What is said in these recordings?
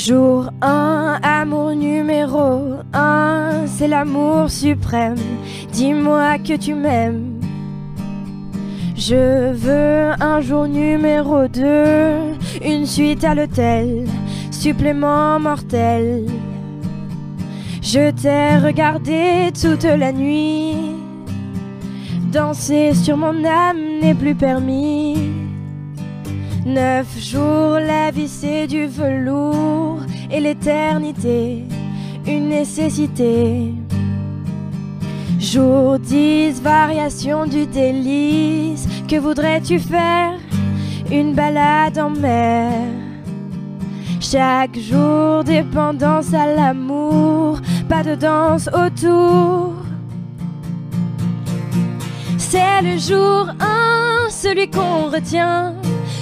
Jour 1, amour numéro 1, c'est l'amour suprême. Dis-moi que tu m'aimes. Je veux un jour numéro 2, une suite à l'hôtel, supplément mortel. Je t'ai regardé toute la nuit, danser sur mon âme n'est plus permis. 9 jours, la vie c'est du velours, et l'éternité, une nécessité. Jour 10, variation du délice. Que voudrais-tu faire? Une balade en mer. Chaque jour, dépendance à l'amour, pas de danse autour. C'est le jour 1, celui qu'on retient,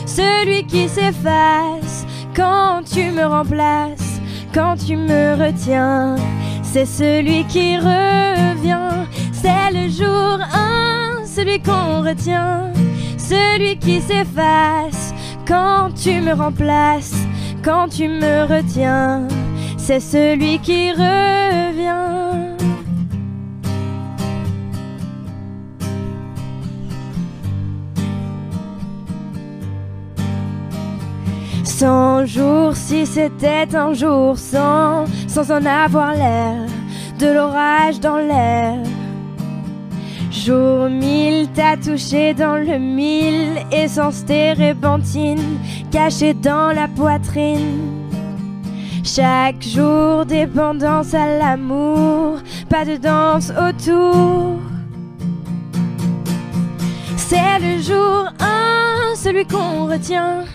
celui qui s'efface quand tu me remplaces, quand tu me retiens. C'est celui qui revient. C'est le jour 1, celui qu'on retient, celui qui s'efface quand tu me remplaces, quand tu me retiens. C'est celui qui revient. 100 jours, si c'était un jour sans en avoir l'air, de l'orage dans l'air. Jour 1000, t'as touché dans le 1000, essence térébenthine, cachée dans la poitrine. Chaque jour, dépendance à l'amour, pas de danse autour. C'est le jour 1, celui qu'on retient,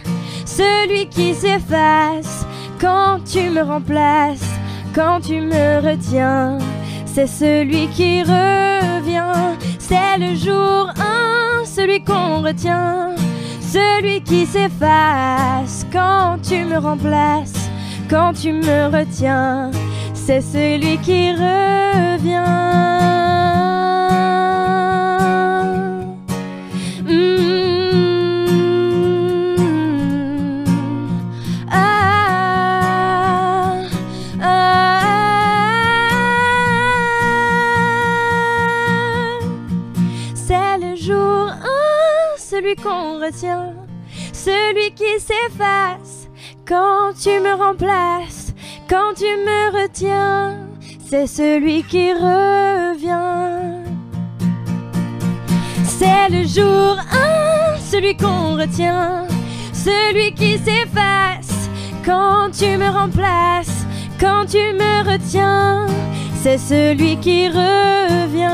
celui qui s'efface quand tu me remplaces, quand tu me retiens. C'est celui qui revient. C'est le jour 1, celui qu'on retient, celui qui s'efface quand tu me remplaces, quand tu me retiens. C'est celui qui revient. Celui qu'on retient, celui qui s'efface quand tu me remplaces, quand tu me retiens. C'est celui qui revient. C'est le jour 1, celui qu'on retient, celui qui s'efface quand tu me remplaces, quand tu me retiens. C'est celui qui revient.